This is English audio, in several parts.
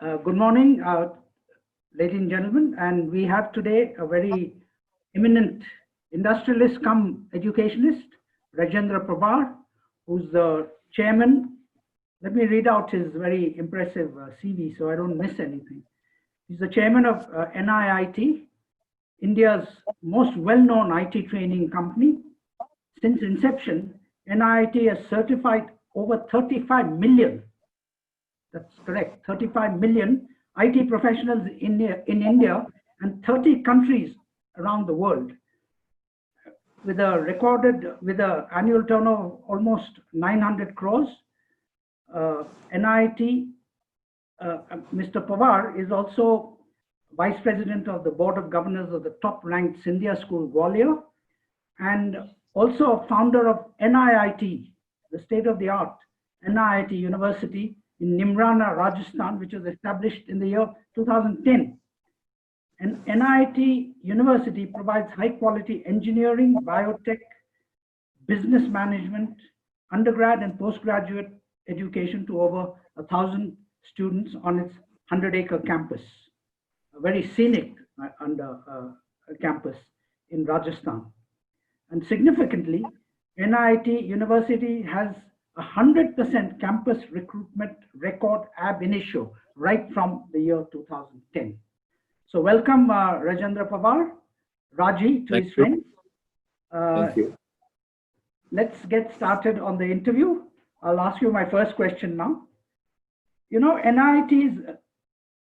Good morning, ladies and gentlemen, and we have today a very eminent industrialist come educationist, RajendraPawar, who's the chairman. Let me read out his very impressive CV so I don't miss anything. He's the chairman of NIIT, India's most well-known IT training company. Since inception, NIIT has certified over 35 million. That's correct, 35 million IT professionals in India and 30 countries around the world, with an annual turnover of almost 900 crores. NIIT, Mr. Pawar is also Vice President of the Board of Governors of the top-ranked Scindia School, Gwalior, and also a founder of NIIT, the state-of-the-art NIIT University in Neemrana, Rajasthan, which was established in the year 2010. And NIIT University provides high-quality engineering, biotech, business management, undergrad and postgraduate education to over 1,000 students on its 100-acre campus, a very scenic campus in Rajasthan. And significantly, NIIT University has 100% campus recruitment record ab initio right from the year 2010. So welcome RajendraPawar, Raji, to his friends. Thank you. Let's get started on the interview. I'll ask you my first question now. You know, NIIT's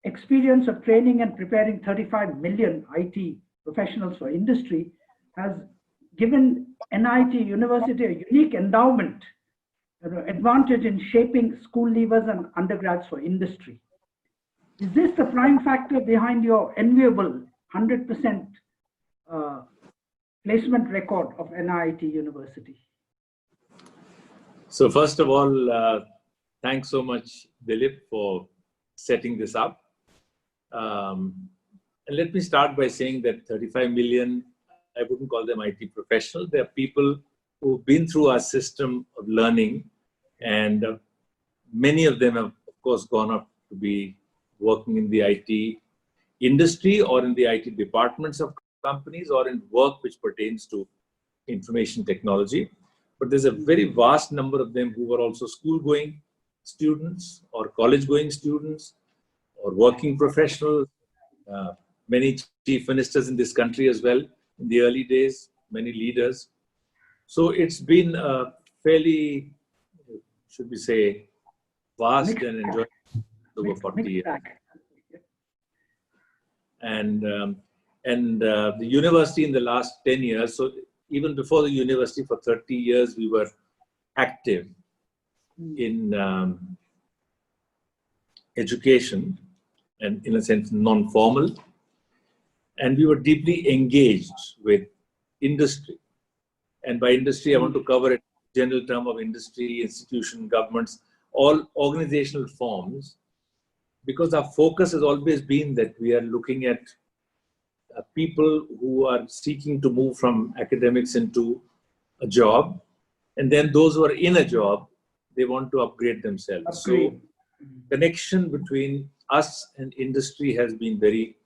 experience of training and preparing 35 million IT professionals for industry has given NIIT University a unique endowment, advantage in shaping school leavers and undergrads for industry. Is this the prime factor behind your enviable 100% placement record of NIIT University? So first of all, thanks so much, Dilip, for setting this up. And let me start by saying that 35 million, I wouldn't call them IT professionals. They're people who've been through our system of learning, and many of them have, of course, gone up to be working in the IT industry or in the IT departments of companies or in work which pertains to information technology. But there's a very vast number of them who are also school-going students or college-going students or working professionals, many chief ministers in this country as well in the early days, many leaders. So it's been a fairly, should we say, vast and enjoyable over 40 years. And the university in the last 10 years, so even before the university for 30 years, we were active in education and in a sense non-formal. And we were deeply engaged with industry. And by industry, I want to cover a general term of industry, institution, governments, all organizational forms, because our focus has always been that we are looking at people who are seeking to move from academics into a job. And then those who are in a job, they want to upgrade themselves. So connection between us and industry has been very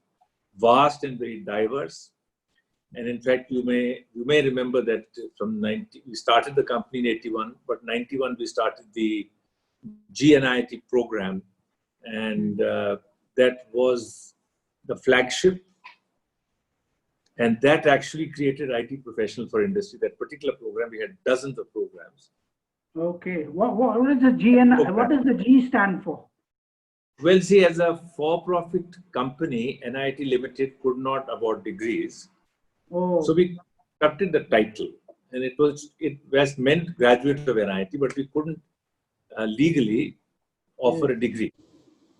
vast and very diverse. And in fact, you may remember that from we started the company in 81, but 91 we started the GNIT program, and that was the flagship. And that actually created IT professional for industry. That particular program, we had dozens of programs. Okay, what is the GNI? What does the G stand for? Well, see, as a for-profit company, NIIT Limited could not award degrees. Oh. So we constructed the title, and it was meant graduate of NIIT, but we couldn't legally offer a degree.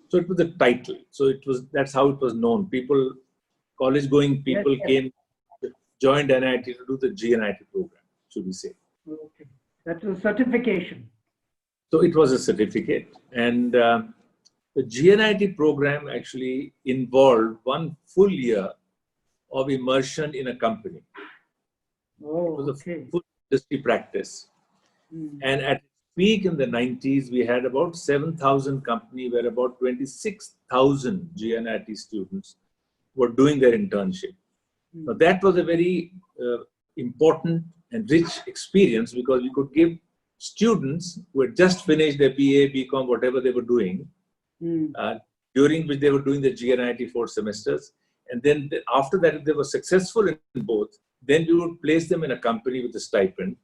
So it was the title. So that's how it was known. People, college-going people joined NIIT to do the GNIT program, should we say. Okay, that's a certification. So it was a certificate, and the GNIT program actually involved 1 full year of immersion in a company. Oh, it was a full industry practice. And at peak in the 90s, we had about 7,000 companies where about 26,000 GNIT students were doing their internship. Now that was a very important and rich experience because we could give students who had just finished their BA, BCom, whatever they were doing, during which they were doing the GNIT 4 semesters. And then after that, if they were successful in both, then we would place them in a company with a stipend.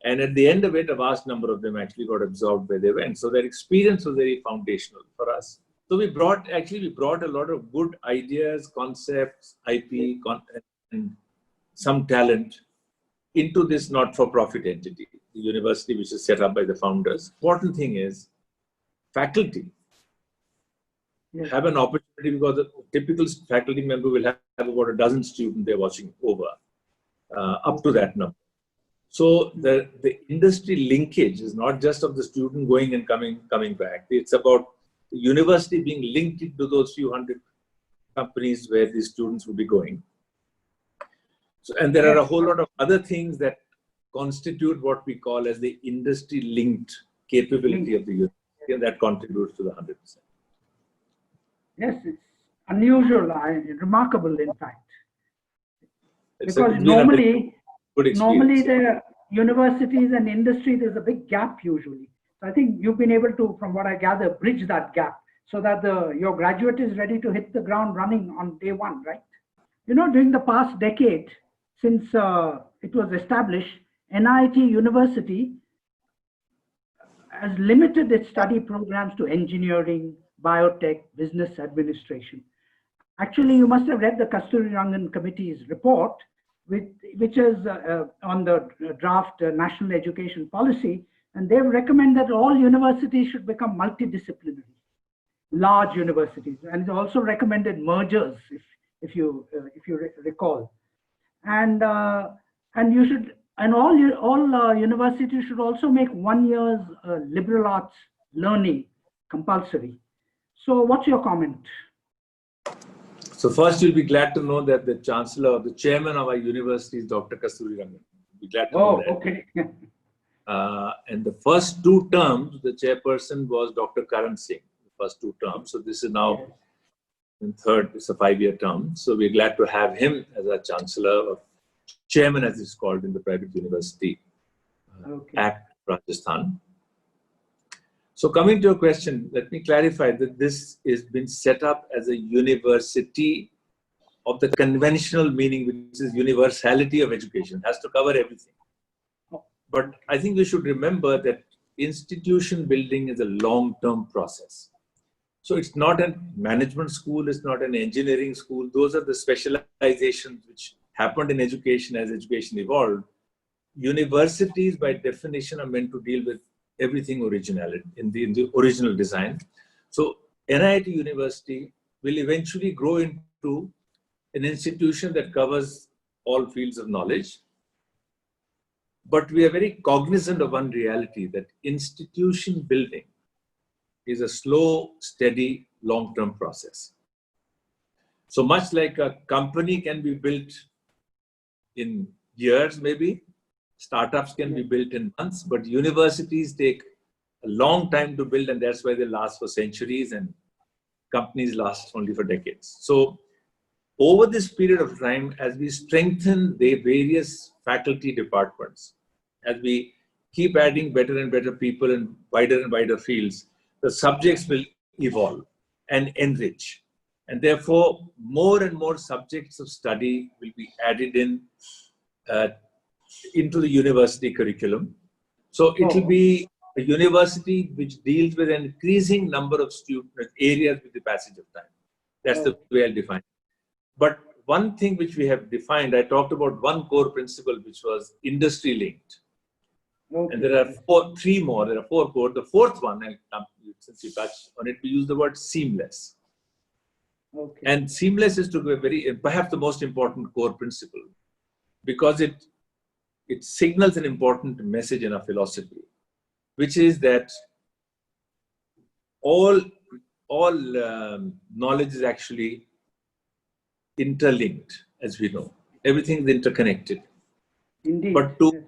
And at the end of it, a vast number of them actually got absorbed where they went. So their experience was very foundational for us. So we brought a lot of good ideas, concepts, IP, and some talent into this not-for-profit entity, the university which is set up by the founders. Important thing is faculty have an opportunity because a typical faculty member will have about a dozen students they're watching over, up to that number. So the industry linkage is not just of the student going and coming back. It's about the university being linked to those few hundred companies where these students will be going. So, and there are a whole lot of other things that constitute what we call as the industry linked capability of the university, and that contributes to the 100%. Yes, it's unusual, remarkable in fact. Because normally the universities and industry, there's a big gap usually. So I think you've been able to, from what I gather, bridge that gap so that your graduate is ready to hit the ground running on day one, right? You know, during the past decade, since it was established, NIT University has limited its study programs to engineering, biotech, business administration. Actually, you must have read the Kasturirangan Committee's report, which is on the draft National Education Policy, and they've recommended that all universities should become multidisciplinary, large universities, and it also recommended mergers, if you recall, and you should, and all universities should also make 1 year's liberal arts learning compulsory. So, what's your comment? So first, you'll be glad to know that the chancellor or the chairman of our university is Dr. Kasturirangan. Be glad to know that. Okay. And the first 2 terms, the chairperson was Dr. Karan Singh. The first 2 terms. So this is now in third. It's a 5-year term. So we're glad to have him as our chancellor or chairman, as it's called in the private university Act, Rajasthan. So coming to your question, let me clarify that this has been set up as a university of the conventional meaning, which is universality of education, it has to cover everything. But I think we should remember that institution building is a long-term process. So it's not a management school, it's not an engineering school. Those are the specializations which happened in education as education evolved. Universities, by definition, are meant to deal with everything originality in the original design. So NIT University will eventually grow into an institution that covers all fields of knowledge. But we are very cognizant of one reality, that institution building is a slow, steady, long-term process. So much like a company can be built in years, maybe, startups can be built in months, but universities take a long time to build, and that's why they last for centuries and companies last only for decades. So over this period of time, as we strengthen the various faculty departments, as we keep adding better and better people in wider and wider fields, the subjects will evolve and enrich. And therefore, more and more subjects of study will be added into the university curriculum. So it will be a university which deals with an increasing number of student areas with the passage of time. That's the way I'll define it. But one thing which we have defined, I talked about one core principle, which was industry linked. And there are 3 more, there are 4 core. The 4th one, since you touched on it, we use the word seamless. And seamless is to be perhaps the most important core principle, because it signals an important message in our philosophy, which is that all knowledge is actually interlinked, as we know. Everything is interconnected. Indeed. But to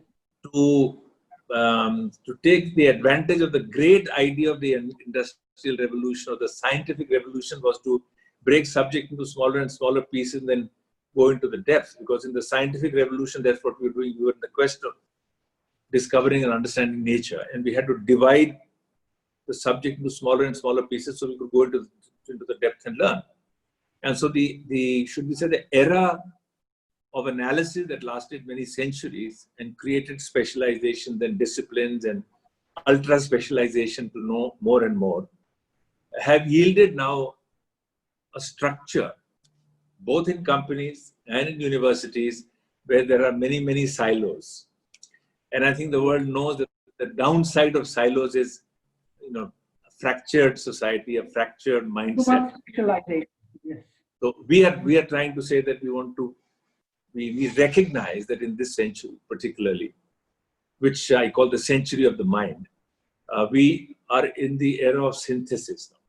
to take the advantage of the great idea of the industrial revolution or the scientific revolution was to break subject into smaller and smaller pieces and then go into the depths. Because in the scientific revolution, that's what we were doing. We were in the quest of discovering and understanding nature, and we had to divide the subject into smaller and smaller pieces so we could go into the depth and learn. And so should we say, the era of analysis that lasted many centuries and created specialization, then disciplines and ultra specialization to know more and more, have yielded now a structure, both in companies and in universities, where there are many, many silos. And I think the world knows that the downside of silos is, a fractured society, a fractured mindset. Yes. So we are trying to say that we recognize that in this century particularly, which I call the century of the mind, we are in the era of synthesis now.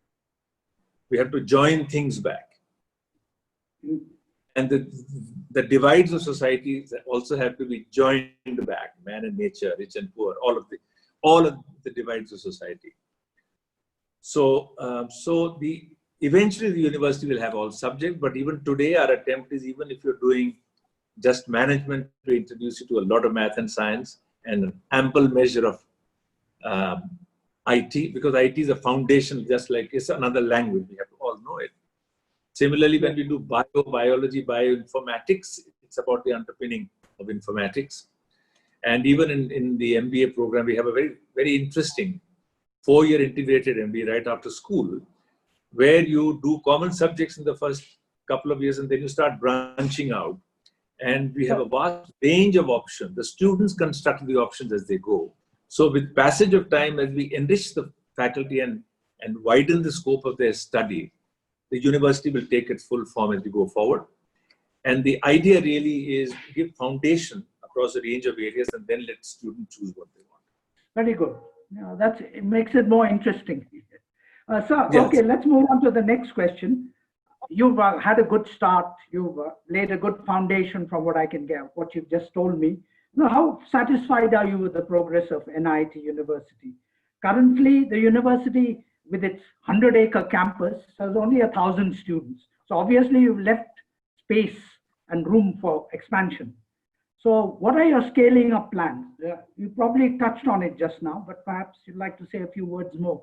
We have to join things back. And the divides of society also have to be joined back, man and nature, rich and poor, all of the divides of society. So, eventually the university will have all subjects, but even today our attempt is, even if you're doing just management, to introduce you to a lot of math and science and an ample measure of IT, because IT is a foundation, just like it's another language, we have to all know it. Similarly, when we do biology, bioinformatics, it's about the underpinning of informatics. And even in the MBA program, we have a very, very interesting 4-year integrated MBA right after school, where you do common subjects in the first couple of years and then you start branching out. And we have a vast range of options. The students construct the options as they go. So with passage of time, as we enrich the faculty and widen the scope of their study, the university will take its full form as we go forward. And the idea really is to give foundation across a range of areas and then let students choose what they want. Very good. It makes it more interesting. Sir, Yes. Okay, let's move on to the next question. You've had a good start. You've laid a good foundation from what I can get, what you've just told me. Now, how satisfied are you with the progress of NIT University? Currently, the university, with its 100-acre campus, has only 1,000 students. So obviously, you've left space and room for expansion. So what are your scaling up plans? You probably touched on it just now, but perhaps you'd like to say a few words more.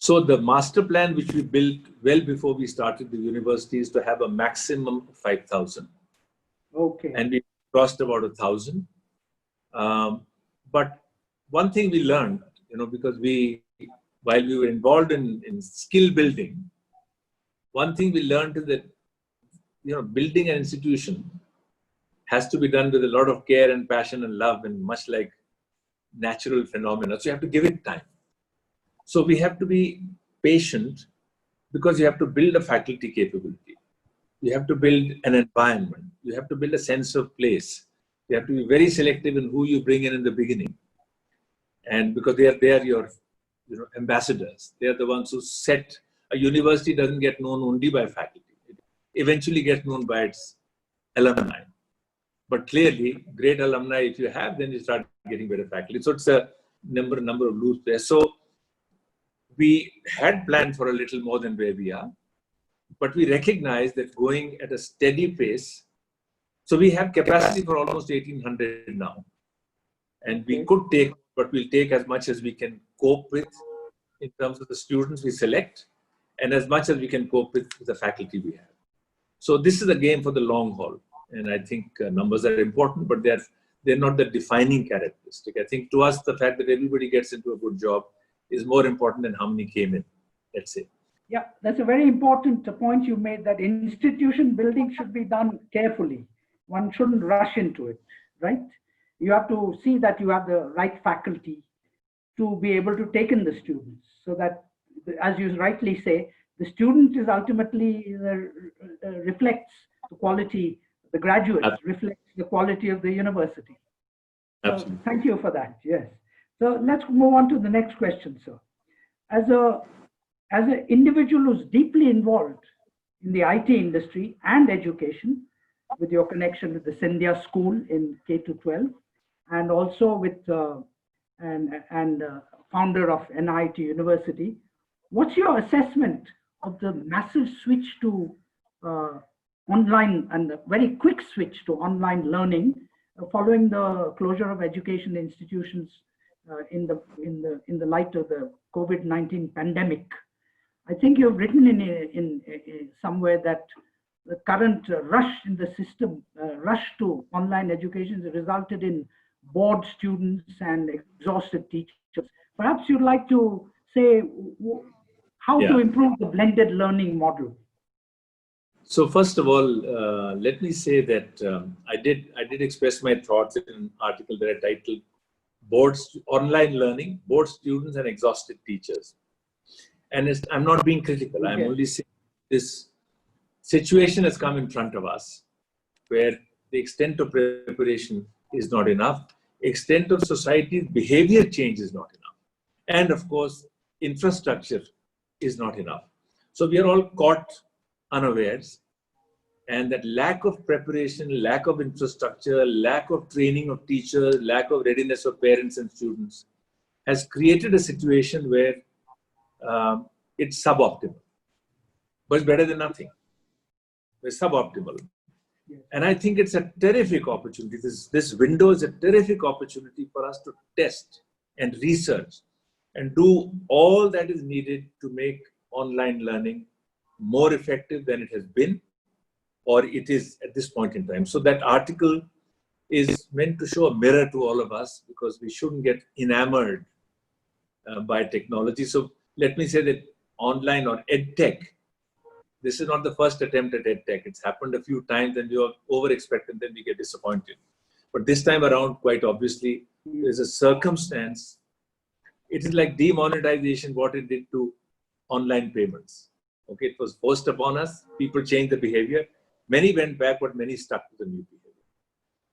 So the master plan, which we built well before we started the university, is to have a maximum of 5,000. Okay. And we crossed about 1,000. But one thing we learned, because while we were involved in skill building, one thing we learned is that, building an institution has to be done with a lot of care and passion and love, and much like natural phenomena. So you have to give it time. So we have to be patient, because you have to build a faculty capability. You have to build an environment. You have to build a sense of place. You have to be very selective in who you bring in the beginning. And because they are your ambassadors. They are the ones who set. A university doesn't get known only by faculty. It eventually gets known by its alumni. But clearly, great alumni, if you have, then you start getting better faculty. So it's a number of loops there. So we had planned for a little more than where we are, but we recognize that going at a steady pace. So we have capacity for almost 1,800 now. And we could take, but we'll take as much as we can cope with in terms of the students we select, and as much as we can cope with the faculty we have. So this is a game for the long haul. And I think numbers are important, but they're not the defining characteristic. I think to us, the fact that everybody gets into a good job is more important than how many came in, let's say. Yeah, that's a very important point you made, that institution building should be done carefully. One shouldn't rush into it, right? You have to see that you have the right faculty to be able to take in the students, so that, as you rightly say, the student is ultimately reflects the quality, the graduates reflects the quality of the university. So thank you for that. Yes. So let's move on to the next question, sir. As an individual who's deeply involved in the IT industry and education, with your connection with the Scindia School in K-12, and also with and founder of NIT University. What's your assessment of the massive switch to online and the very quick switch to online learning following the closure of education institutions in the light of the COVID-19 pandemic? I think you've written in somewhere that the current rush in the system, rush to online education, has resulted in bored students and exhausted teachers. Perhaps you'd like to say how to improve the blended learning model. So first of all, let me say that I did express my thoughts in an article that I titled "Online Learning, Bored Students and Exhausted Teachers." And I'm not being critical. I'm only saying this situation has come in front of us, where the extent of preparation is not enough, extent of society's behavior change is not enough, and of course, infrastructure is not enough. So we are all caught unawares, and that lack of preparation, lack of infrastructure, lack of training of teachers, lack of readiness of parents and students has created a situation where it's suboptimal, but it's better than nothing. It's suboptimal. And I think it's a terrific opportunity. This window is a terrific opportunity for us to test and research and do all that is needed to make online learning more effective than it has been, or it is at this point in time. So that article is meant to show a mirror to all of us, because we shouldn't get enamored by technology. So let me say that online or EdTech, this is not the first attempt at EdTech. It's happened a few times and you are over-expected, then we get disappointed. But this time around, quite obviously, there's a circumstance. It is like demonetization, what it did to online payments. Okay, it was forced upon us. People changed the behavior. Many went back, but many stuck to the new behavior.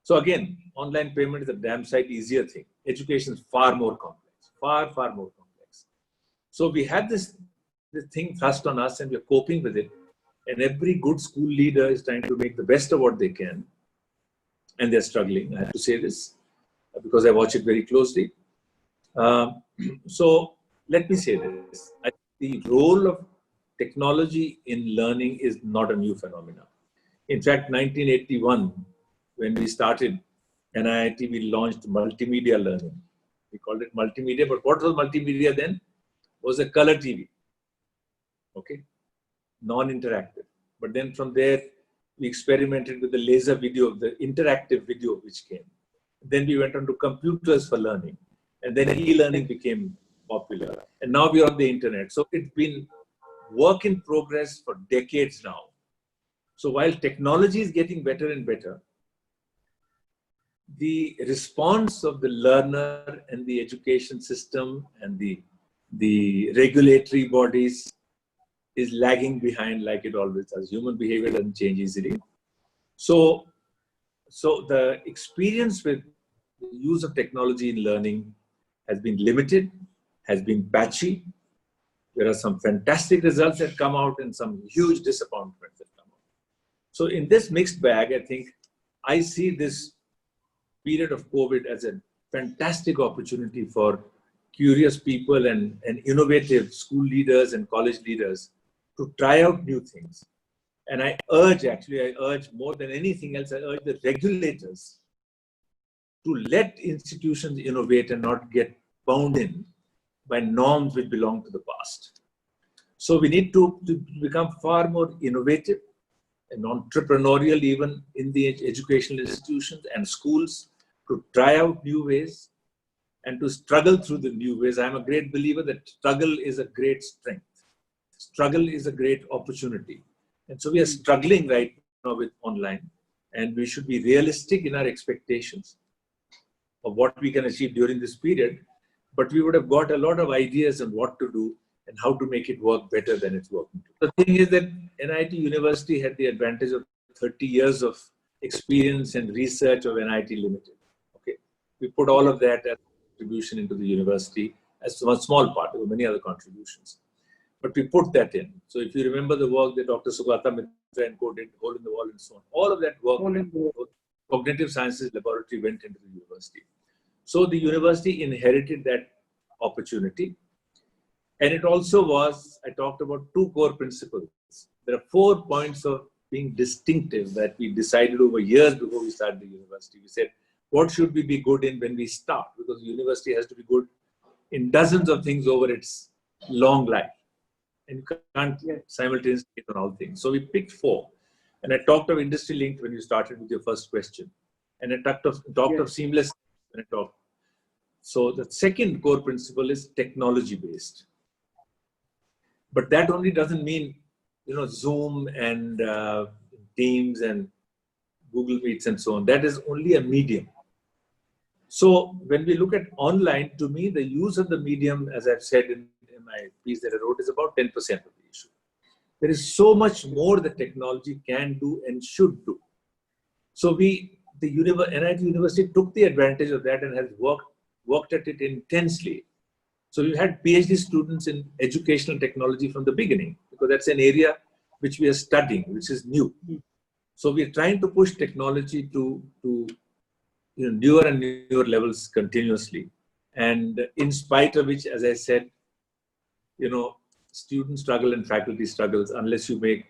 So again, online payment is a damn sight easier thing. Education is far more complex, far, far more complex. So we had this thing thrust on us and we're coping with it. And every good school leader is trying to make the best of what they can. And they're struggling. I have to say this because I watch it very closely. So let me say this. I think the role of technology in learning is not a new phenomenon. In fact, 1981, when we started NIT, we launched multimedia learning. We called it multimedia, but what was multimedia then? Was a color TV. Okay, non-interactive. But then from there, we experimented with the laser video, the interactive video which came. Then we went on to computers for learning. And then e-learning became popular. And now we are on the internet. So it's been work in progress for decades now. So while technology is getting better and better, the response of the learner and the education system and the regulatory bodies is lagging behind like it always does. Human behavior doesn't change easily. So the experience with the use of technology in learning has been limited, has been patchy. There are some fantastic results that come out and some huge disappointments that come out. So in this mixed bag, I think I see this period of COVID as a fantastic opportunity for curious people and innovative school leaders and college leaders to try out new things. And I urge more than anything else, I urge the regulators to let institutions innovate and not get bound in by norms which belong to the past. So we need to become far more innovative and entrepreneurial even in the educational institutions and schools, to try out new ways and to struggle through the new ways. I'm a great believer that struggle is a great strength. Struggle is a great opportunity. And so we are struggling right now with online, and we should be realistic in our expectations of what we can achieve during this period. But we would have got a lot of ideas on what to do and how to make it work better than it's working. The thing is that NIT University had the advantage of 30 years of experience and research of NIT Limited. Okay, we put all of that as contribution into the university as one small part. There were many other contributions, but we put that in. So if you remember the work that Dr. Sugata Mitra and co did, Hole in the Wall and so on, all of that work, Cognitive Sciences Laboratory went into the university. So the university inherited that opportunity. And it also was, I talked about 2 core principles. There are 4 points of being distinctive that we decided over years before we started the university. We said, what should we be good in when we start? Because the university has to be good in dozens of things over its long life. And you can't simultaneously take on all things. So we picked 4. And I talked of industry linked when you started with your first question. And I talked of seamless when I talked. So the second core principle is technology based. But that only doesn't mean, Zoom and Teams and Google Meets and so on. That is only a medium. So when we look at online, to me, the use of the medium, as I've said in my piece that I wrote, is about 10% of the issue. There is so much more that technology can do and should do. So the NIT University took the advantage of that and has worked at it intensely. So we've had PhD students in educational technology from the beginning, because that's an area which we are studying, which is new. So we're trying to push technology to newer and newer levels continuously. And in spite of which, as I said, students struggle and faculty struggles unless you make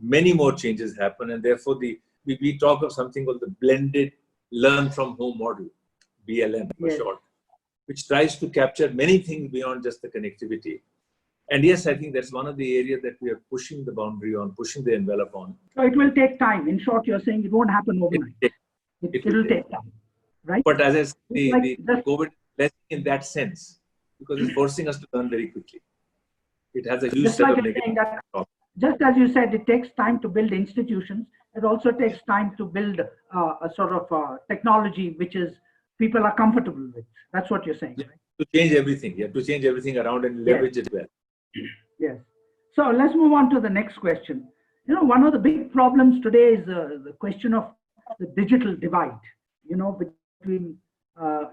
many more changes happen. And therefore, we talk of something called the blended learn from home model, BLM for short, which tries to capture many things beyond just the connectivity. And yes, I think that's one of the areas that we are pushing the boundary on, pushing the envelope on. So it will take time. In short, you're saying it won't happen overnight. It will take time, right? But as I said, the COVID blessing in that sense, because it's forcing us to learn very quickly. It has a huge set of negative. Just as you said, it takes time to build institutions. It also takes time to build a sort of technology which is people are comfortable with. That's what you're saying, right? To change everything. You have to change everything around and leverage it well. Yes. So let's move on to the next question. One of the big problems today is the question of the digital divide. Between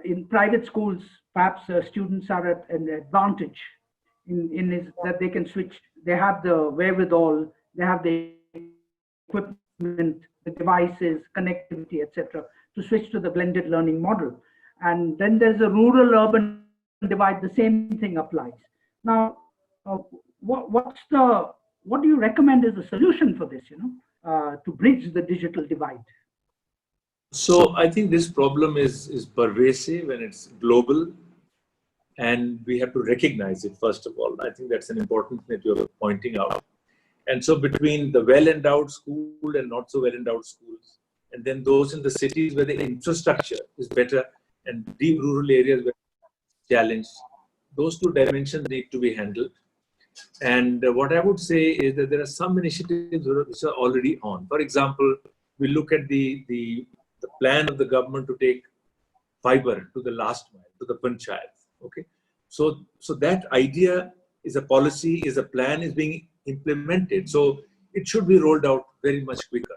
in private schools, perhaps students are at an advantage in that they can switch. They have the wherewithal, they have the equipment, the devices, connectivity, etc., to switch to the blended learning model. And then there's a rural-urban divide. The same thing applies. Now, what do you recommend is the solution for this? To bridge the digital divide. So I think this problem is pervasive and it's global, and we have to recognize it first of all. I think that's an important thing that you're pointing out. And so between the well-endowed school and not so well-endowed schools, and then those in the cities where the infrastructure is better and deep rural areas where it's challenged, those 2 dimensions need to be handled. And what I would say is that there are some initiatives which are already on. For example, we look at the plan of the government to take fiber to the last mile, to the panchayat. Okay, so that idea is a policy, is a plan, is being implemented. So it should be rolled out very much quicker.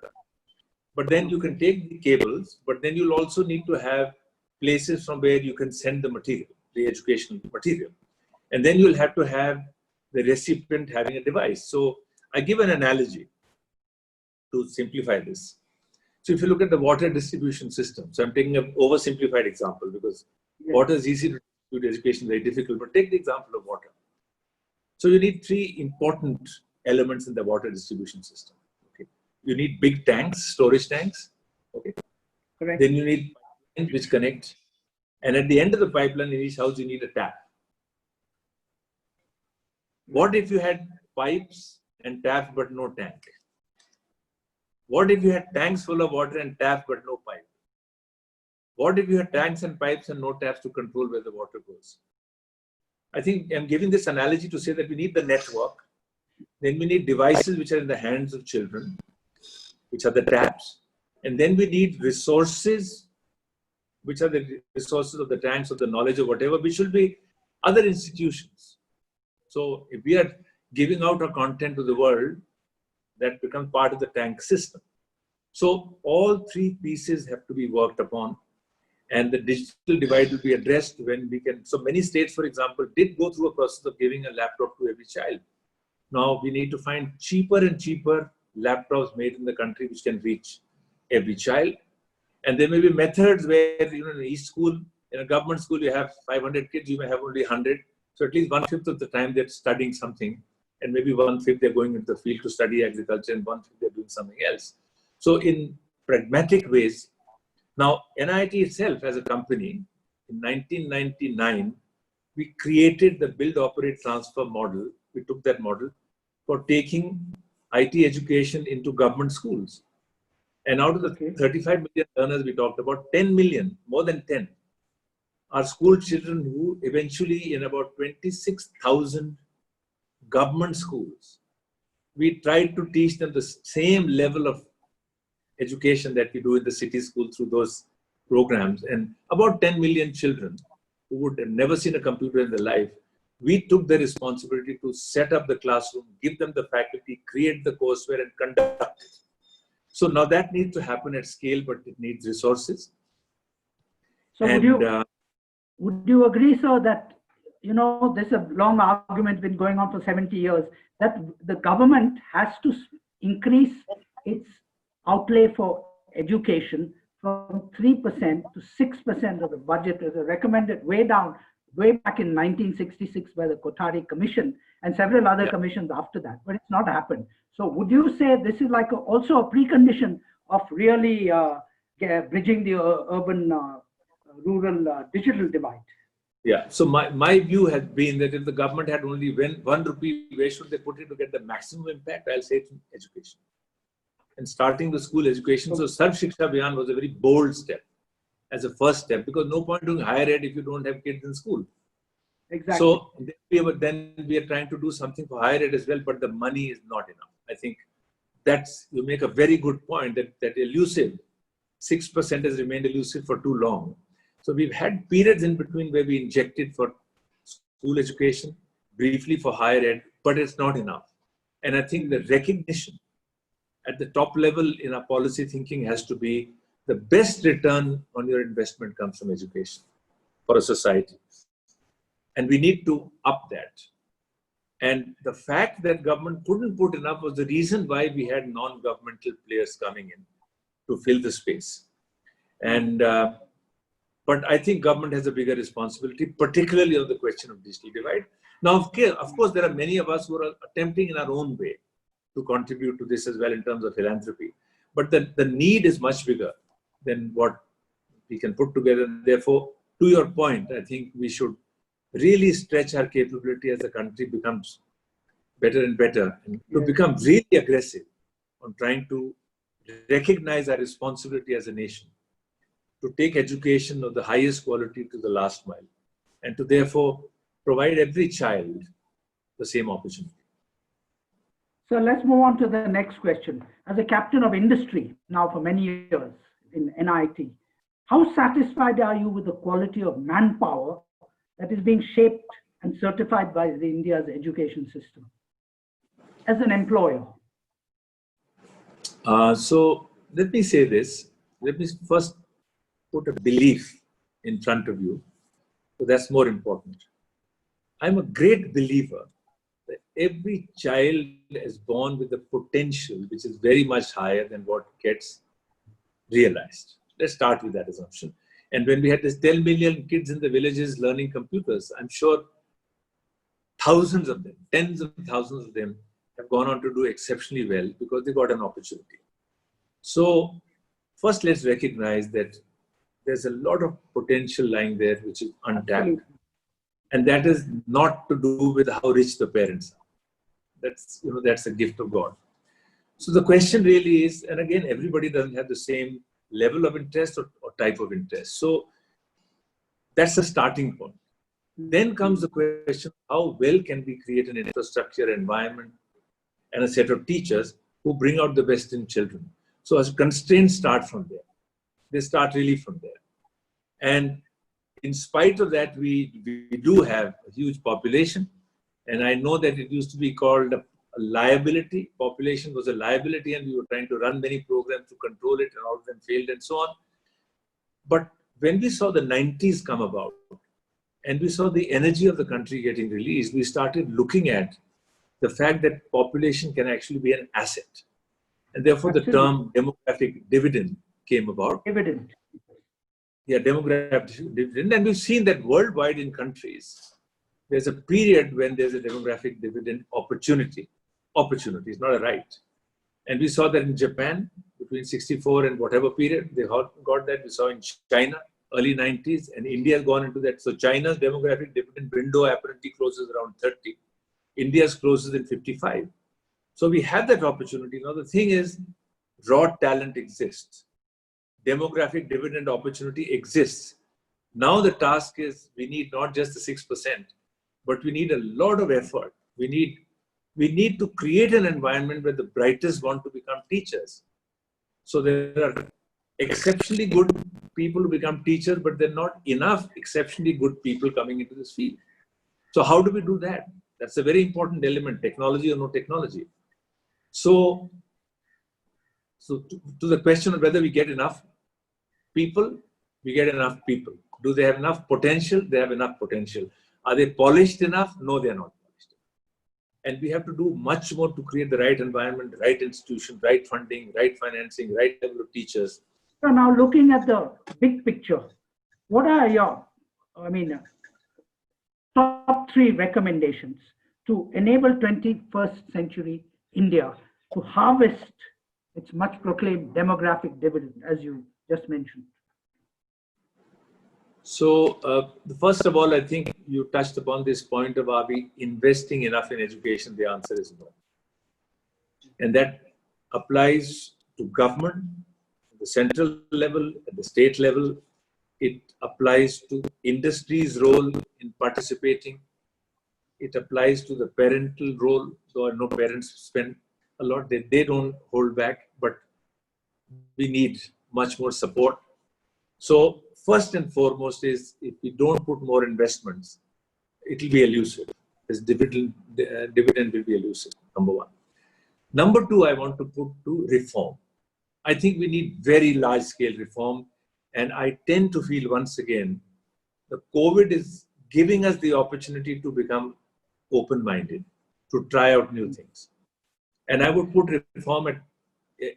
But then you can take the cables, but then you'll also need to have places from where you can send the material, the educational material. And then you'll have to have the recipient having a device. So I give an analogy to simplify this. So if you look at the water distribution system, so I'm taking an oversimplified example because water is easy to do, education very difficult, but take the example of water. So you need 3 important elements in the water distribution system. Okay, you need big tanks, storage tanks. Okay, correct. Then you need pipelines which connect, and at the end of the pipeline in each house you need a tap. What if you had pipes and taps but no tank? What if you had tanks full of water and taps but no pipe? What if you had tanks and pipes and no taps to control where the water goes? I think I'm giving this analogy to say that we need the network. Then we need devices which are in the hands of children, which are the taps. And then we need resources, which are the resources of the tanks, of the knowledge or whatever, which will be other institutions. So if we are giving out our content to the world, that becomes part of the tank system. So all 3 pieces have to be worked upon, and the digital divide will be addressed when we can. So many states, for example, did go through a process of giving a laptop to every child. Now we need to find cheaper and cheaper laptops made in the country which can reach every child. And there may be methods where, in each school, In a government school, you have 500 kids, you may have only 100. So at least 1/5 of the time they're studying something, and maybe 1/5 they're going into the field to study agriculture, and 1/5 they're doing something else. So in pragmatic ways, now NIT itself as a company, in 1999, we created the build, operate, transfer model. We took that model for taking IT education into government schools. And out of the 35 million learners we talked about, 10 million, more than 10, are school children who eventually, in about 26,000 government schools, we tried to teach them the same level of education that we do in the city school through those programs. And about 10 million children who would have never seen a computer in their life, we took the responsibility to set up the classroom, give them the faculty, create the courseware, and conduct it. So now that needs to happen at scale, but it needs resources. So would you agree, sir, that, there's a long argument been going on for 70 years, that the government has to increase its outlay for education from 3% to 6% of the budget as a recommended way back in 1966 by the Kothari Commission and several other commissions after that, but it's not happened. So would you say this is like also a precondition of really bridging the urban rural digital divide? Yeah, so my view has been that if the government had only 1 rupee, where should they put it to get the maximum impact? I'll say it's in education. And starting the school education. So Sarv Shiksha Abhiyan was a very bold step as a first step, because no point doing higher ed if you don't have kids in school. Exactly. So then we are trying to do something for higher ed as well, but the money is not enough. I think you make a very good point that elusive 6% has remained elusive for too long. So we've had periods in between where we injected for school education, briefly for higher ed, but it's not enough. And I think the recognition at the top level in our policy thinking has to be the best return on your investment comes from education for a society. And we need to up that. And the fact that government couldn't put enough was the reason why we had non-governmental players coming in to fill the space. And but I think government has a bigger responsibility, particularly on the question of digital divide. Now, of course, there are many of us who are attempting in our own way to contribute to this as well in terms of philanthropy. But the need is much bigger than what we can put together. And therefore, to your point, I think we should really stretch our capability as the country becomes better and better, and to become really aggressive on trying to recognize our responsibility as a nation, to take education of the highest quality to the last mile, and to therefore provide every child the same opportunity. So let's move on to the next question. As a captain of industry now for many years in NIT, how satisfied are you with the quality of manpower that is being shaped and certified by India's education system as an employer? So let me say this. Let me first put a belief in front of you. So that's more important. I'm a great believer that every child is born with a potential which is very much higher than what gets realized. Let's start with that assumption. And when we had this 10 million kids in the villages learning computers, I'm sure thousands of them, tens of thousands of them have gone on to do exceptionally well because they got an opportunity. So first, let's recognize that there's a lot of potential lying there which is untapped. And that is not to do with how rich the parents are. That's a gift of God. So the question really is, and again, everybody doesn't have the same level of interest or type of interest. So that's the starting point. Then comes the question, how well can we create an infrastructure, environment, and a set of teachers who bring out the best in children? So as constraints start from there. They start really from there. And in spite of that, we do have a huge population. And I know that it used to be called a liability. Population was a liability, and we were trying to run many programs to control it, and all of them failed and so on. But when we saw the 90s come about, and we saw the energy of the country getting released, we started looking at the fact that population can actually be an asset. And therefore, the term demographic dividend came about. Dividend. demographic dividend. And we've seen that worldwide in countries, there's a period when there's a demographic dividend opportunity. Opportunity is not a right. And we saw that in Japan between 64 and whatever period, they got that. We saw in China, early 90s, and India has gone into that. So China's demographic dividend window apparently closes around 30. India's closes in 55. So we have that opportunity. Now the thing is, raw talent exists. Demographic dividend opportunity exists. Now the task is, we need not just the 6%, but we need a lot of effort. We need to create an environment where the brightest want to become teachers. So there are exceptionally good people who become teachers, but there are not enough exceptionally good people coming into this field. So how do we do that? That's a very important element, technology or no technology. So to the question of whether we get enough people, we get enough people. Do they have enough potential? They have enough potential. Are they polished enough? No, they are not polished. And we have to do much more to create the right environment, right institution, right funding, right financing, right level of teachers. So now looking at the big picture, what are your, top 3 recommendations to enable 21st century India to harvest its much proclaimed demographic dividend, as you just mentioned? So, first of all, I think you touched upon this point of, are we investing enough in education? The answer is no. And that applies to government, at the central level, at the state level. It applies to industry's role in participating. It applies to the parental role. So I know parents spend a lot, they don't hold back, but we need much more support. So first and foremost is, if we don't put more investments, it will be elusive. This dividend will be elusive, number one. Number two, I want to put to reform. I think we need very large scale reform. And I tend to feel, once again, the COVID is giving us the opportunity to become open-minded, to try out new things. And I would put reform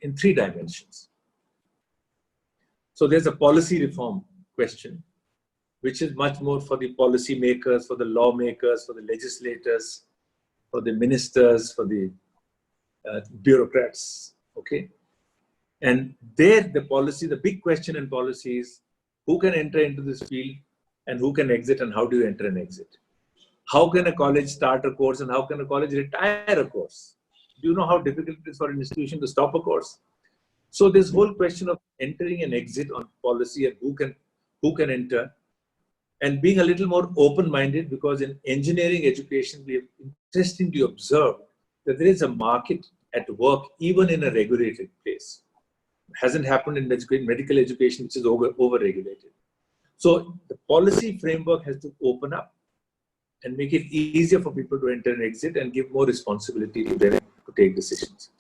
in 3 dimensions. So there's a policy reform question, which is much more for the policy makers, for the lawmakers, for the legislators, for the ministers, for the bureaucrats, okay? And there, the big question in policy is, who can enter into this field and who can exit, and how do you enter and exit? How can a college start a course and how can a college retire a course? Do you know how difficult it is for an institution to stop a course? So this whole question of entering and exit on policy and who can enter, and being a little more open-minded, because in engineering education, we have interestingly observed that there is a market at work even in a regulated place. It hasn't happened in medical education, which is over-regulated. So the policy framework has to open up and make it easier for people to enter and exit, and give more responsibility to them to take decisions.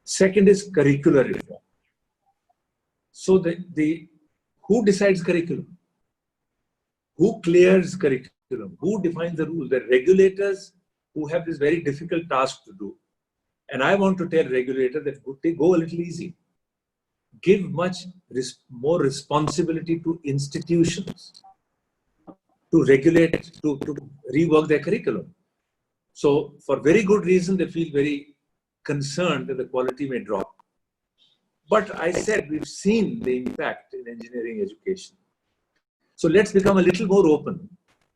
Second is curricular reform. So who decides curriculum? Who clears curriculum? Who defines the rules? The regulators, who have this very difficult task to do. And I want to tell regulators that they go a little easy. Give much more responsibility to institutions to regulate, to rework their curriculum. So for very good reason, they feel very concerned that the quality may drop. But I said, we've seen the impact in engineering education. So let's become a little more open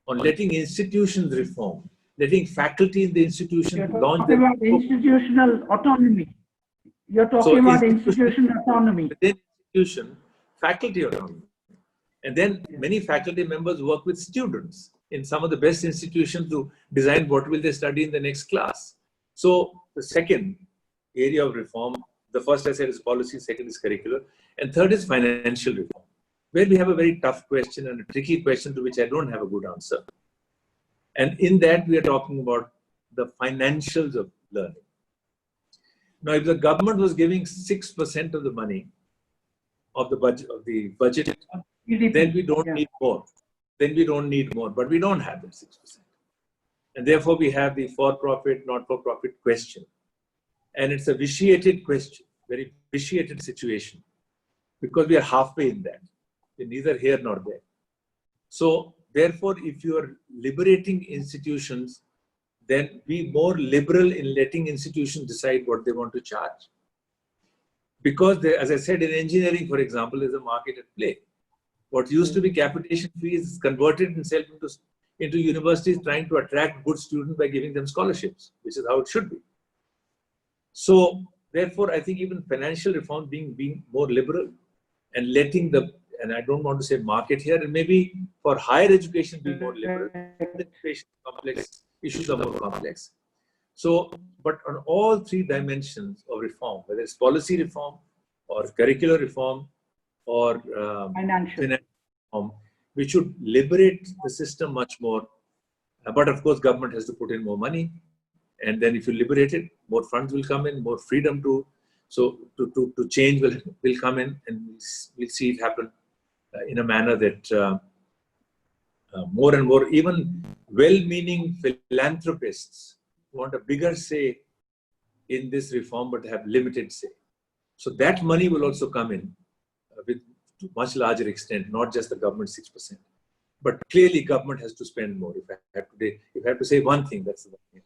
on letting institutions reform, letting faculty in the institution launch their institutional autonomy. You're talking about institutional autonomy. Within institution, faculty autonomy. And then many faculty members work with students in some of the best institutions to design what will they study in the next class. So the second area of reform, the first I said is policy, second is curricular, and third is financial reform, where we have a very tough question and a tricky question to which I don't have a good answer. And in that, we are talking about the financials of learning. Now, if the government was giving 6% of the money of the budget, then we don't need more. Then we don't need more, but we don't have that 6%. And therefore, we have the for-profit, not-for-profit question. And it's a vitiated question, very vitiated situation, because we are halfway in that. They're neither here nor there. So therefore, if you are liberating institutions, then be more liberal in letting institutions decide what they want to charge. Because there, as I said, in engineering, for example, there's a market at play. What used to be capitation fees is converted itself into universities trying to attract good students by giving them scholarships, which is how it should be. So therefore, I think even financial reform being more liberal and letting the, and I don't want to say market here, and maybe for higher education be more liberal. Education complex, issues are more complex. So, but on all three dimensions of reform, whether it's policy reform or curricular reform or Financial reform, we should liberate the system much more. But of course, government has to put in more money. And then if you liberate it, more funds will come in, more freedom to change will come in, and we'll see it happen in a manner that more and more, even well-meaning philanthropists want a bigger say in this reform, but have limited say. So that money will also come in with to much larger extent, not just the government 6%. But clearly, government has to spend more. If I have to say one thing, that's the one thing.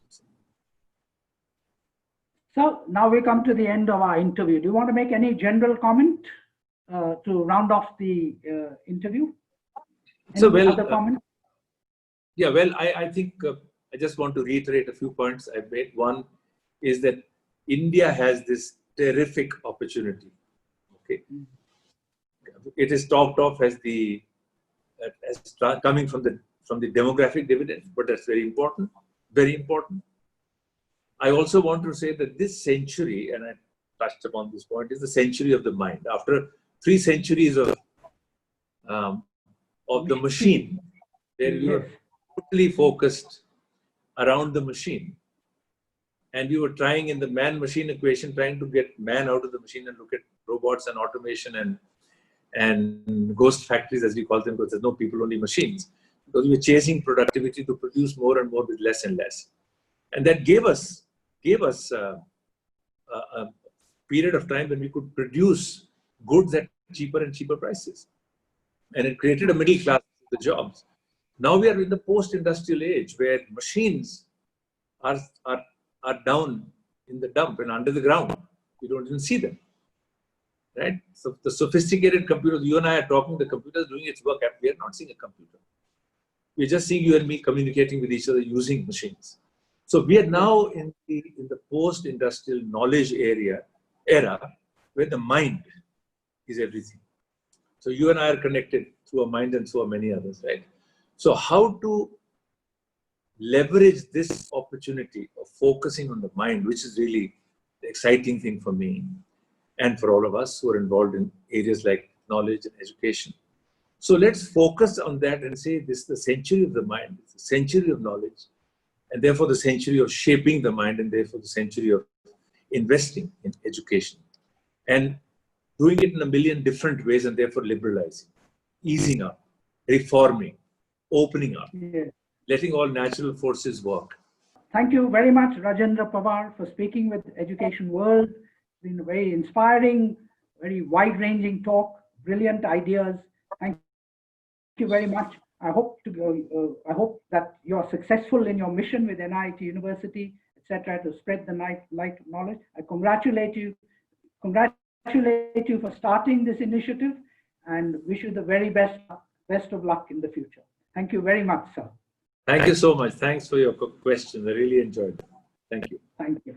So now we come to the end of our interview. Do you want to make any general comment to round off the interview? Any other comment? Yeah, well, I think I just want to reiterate a few points I've made. One is that India has this terrific opportunity. Okay, it is talked of as coming from the demographic dividend, but that's very important, very important. I also want to say that this century, and I touched upon this point, is the century of the mind. After 3 centuries of the machine, where we were totally focused around the machine, and we were trying in the man-machine equation, trying to get man out of the machine and look at robots and automation and ghost factories, as we call them, because there's no people, only machines. Because we were chasing productivity to produce more and more with less and less, and that gave us a period of time when we could produce goods at cheaper and cheaper prices, and it created a middle class with the jobs. Now we are in the post-industrial age where machines are down in the dump and under the ground. You don't even see them, right? So the sophisticated computers, you and I are talking, the computer is doing its work. We are not seeing a computer. We're just seeing you and me communicating with each other using machines. So we are now in the post-industrial knowledge era where the mind is everything. So you and I are connected through a mind, and so are many others, right? So how to leverage this opportunity of focusing on the mind, which is really the exciting thing for me and for all of us who are involved in areas like knowledge and education. So let's focus on that and say this is the century of the mind, it's the century of knowledge, and therefore the century of shaping the mind, and therefore the century of investing in education and doing it in a million different ways, and therefore liberalizing, easing up, reforming, opening up, letting all natural forces work. Thank you very much, RajendraPawar, for speaking with Education World. It's been a very inspiring, very wide-ranging talk, brilliant ideas. Thank you very much. I hope that you're successful in your mission with NIT University, etc., to spread the light of knowledge. I congratulate you for starting this initiative, and wish you the very best of luck in the future. Thank you very much, sir. Thank you so much. Thanks for your questions. I really enjoyed it. Thank you. Thank you.